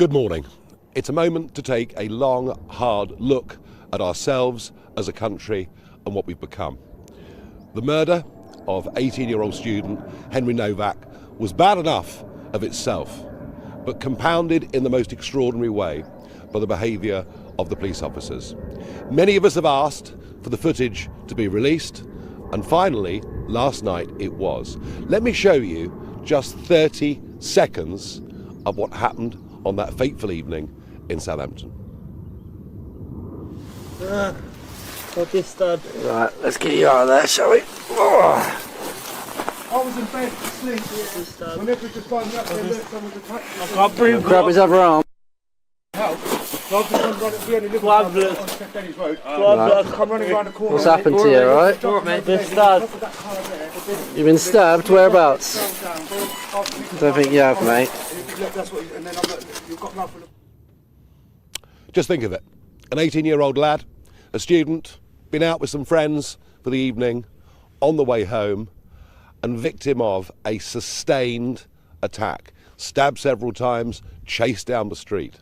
Good morning. It's a moment to take a long, hard look at ourselves as a country and what we've become. The murder of 18-year-old student Henry Nowak was bad enough of itself, but compounded in the most extraordinary way by the behaviour of the police officers. Many of us have asked for the footage to be released, and finally, last night it was. Let me show you just 30 seconds of what happened on that fateful evening in Southampton. Got this, Dad. Right, let's get you out of there, shall we? I was in bed asleep. Whenever we just find me up there, look, someone's attacked me. I can't breathe. Grab his other arm. Help. So I've just come running, we only live on St Denny's Road. Right. Come running round the corner. What's happened to you, alright? Alright, mate. Dad. You've been stabbed? Whereabouts? Don't think you have, mate. Just think of it. An 18-year-old lad, a student, been out with some friends for the evening, on the way home, and victim of a sustained attack. Stabbed several times, chased down the street.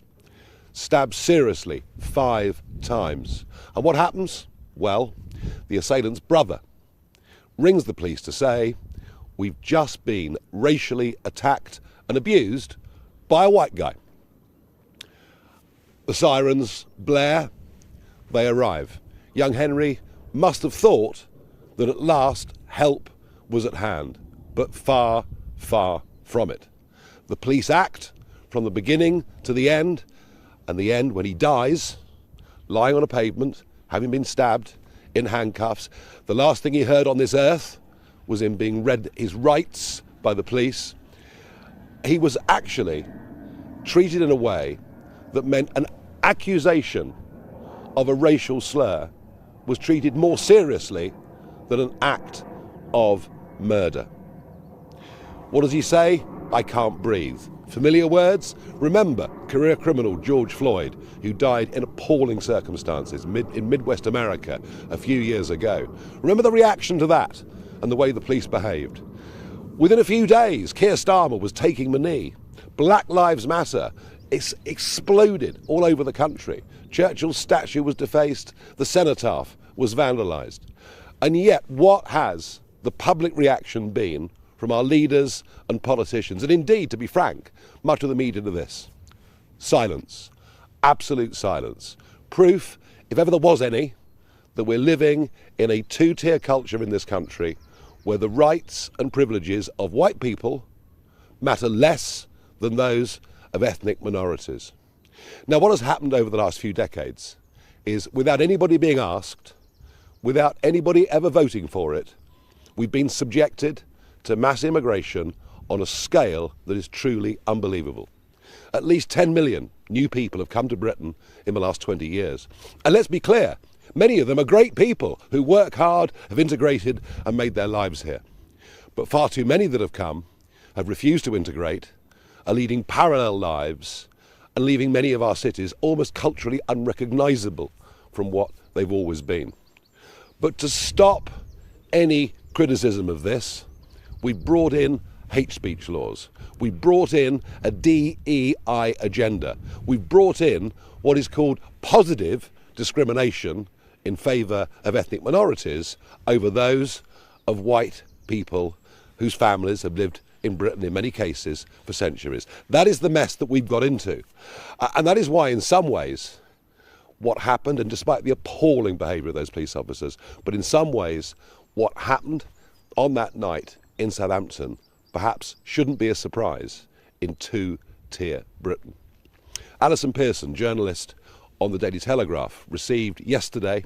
Stabbed seriously 5 times. And what happens? Well, the assailant's brother rings the police to say, we've just been racially attacked and abused by a white guy. The sirens blare, they arrive. Young Henry must have thought that at last help was at hand, but far, far from it. The police act from the beginning to the end, and the end when he dies, lying on a pavement, having been stabbed in handcuffs. The last thing he heard on this earth was him being read his rights by the police. He was actually treated in a way that meant an accusation of a racial slur was treated more seriously than an act of murder. What does he say? I can't breathe. Familiar words? Remember career criminal George Floyd, who died in appalling circumstances in Midwest America a few years ago. Remember the reaction to that and the way the police behaved. Within a few days, Keir Starmer was taking the knee. Black Lives Matter exploded all over the country. Churchill's statue was defaced, the cenotaph was vandalised. And yet, what has the public reaction been from our leaders and politicians, and indeed, to be frank, much of the media to this? Silence. Absolute silence. Proof, if ever there was any, that we're living in a two-tier culture in this country where the rights and privileges of white people matter less than those of ethnic minorities. Now, what has happened over the last few decades is, without anybody being asked, without anybody ever voting for it, we've been subjected to mass immigration on a scale that is truly unbelievable. At least 10 million new people have come to Britain in the last 20 years. And let's be clear, many of them are great people who work hard, have integrated and made their lives here. But far too many that have come have refused to integrate, are leading parallel lives and leaving many of our cities almost culturally unrecognisable from what they've always been. But to stop any criticism of this, we brought in hate speech laws. We brought in a DEI agenda. We brought in what is called positive discrimination in favour of ethnic minorities over those of white people whose families have lived in Britain in many cases for centuries. That is the mess that we've got into. And that is why, in some ways, what happened, and despite the appalling behaviour of those police officers, but in some ways, what happened on that night in Southampton perhaps shouldn't be a surprise in two-tier Britain. Alison Pearson, journalist on the Daily Telegraph, received yesterday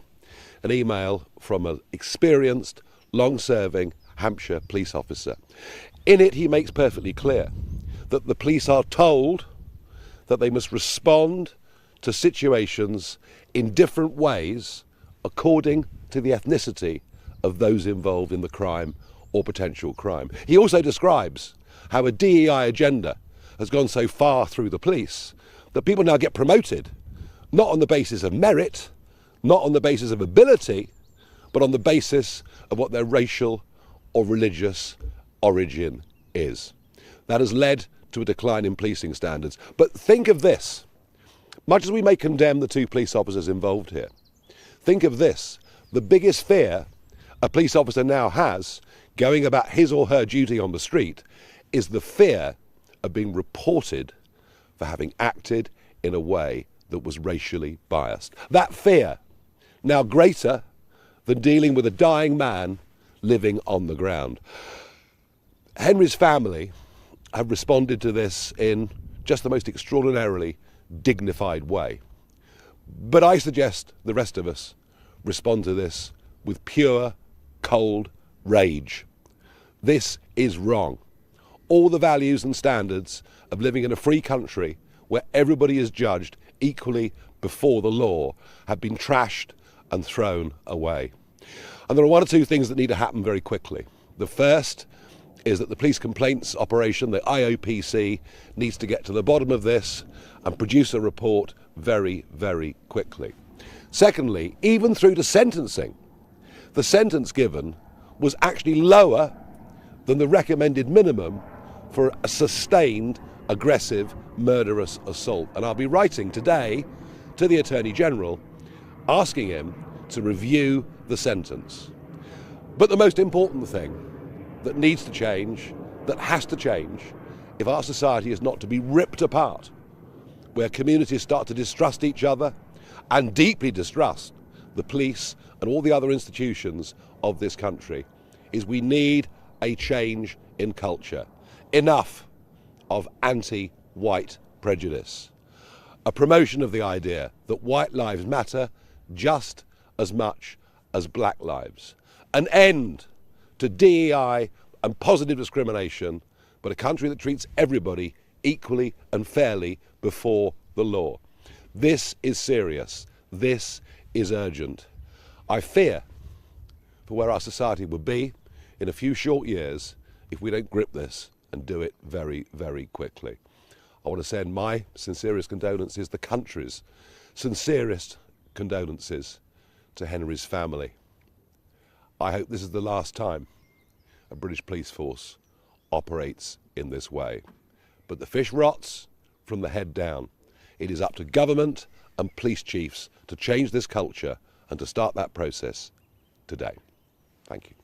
an email from an experienced, long-serving Hampshire police officer. In it, he makes perfectly clear that the police are told that they must respond to situations in different ways according to the ethnicity of those involved in the crime or potential crime. He also describes how a DEI agenda has gone so far through the police that people now get promoted, not on the basis of merit, not on the basis of ability, but on the basis of what their racial or religious origin is. That has led to a decline in policing standards. But think of this. Much as we may condemn the 2 police officers involved here, think of this. The biggest fear a police officer now has going about his or her duty on the street is the fear of being reported for having acted in a way that was racially biased. That fear, now greater than dealing with a dying man living on the ground. Henry's family have responded to this in just the most extraordinarily dignified way. But I suggest the rest of us respond to this with pure, cold rage. This is wrong. All the values and standards of living in a free country where everybody is judged equally before the law have been trashed and thrown away. And there are 1 or 2 things that need to happen very quickly. The first is that the police complaints operation, the IOPC, needs to get to the bottom of this and produce a report very, very quickly. Secondly, even through to sentencing, the sentence given was actually lower than the recommended minimum for a sustained, aggressive, murderous assault. And I'll be writing today to the Attorney General asking him to review the sentence. But the most important thing that needs to change, that has to change, if our society is not to be ripped apart, where communities start to distrust each other and deeply distrust the police and all the other institutions of this country, is we need a change in culture. Enough of anti-white prejudice. A promotion of the idea that white lives matter just as much as black lives. An end to DEI and positive discrimination, but a country that treats everybody equally and fairly before the law. This is serious. This is urgent. I fear for where our society will be in a few short years if we don't grip this and do it very, very quickly. I want to send my sincerest condolences, the country's sincerest condolences to Henry's family. I hope this is the last time a British police force operates in this way. But the fish rots from the head down. It is up to government and police chiefs to change this culture and to start that process today. Thank you.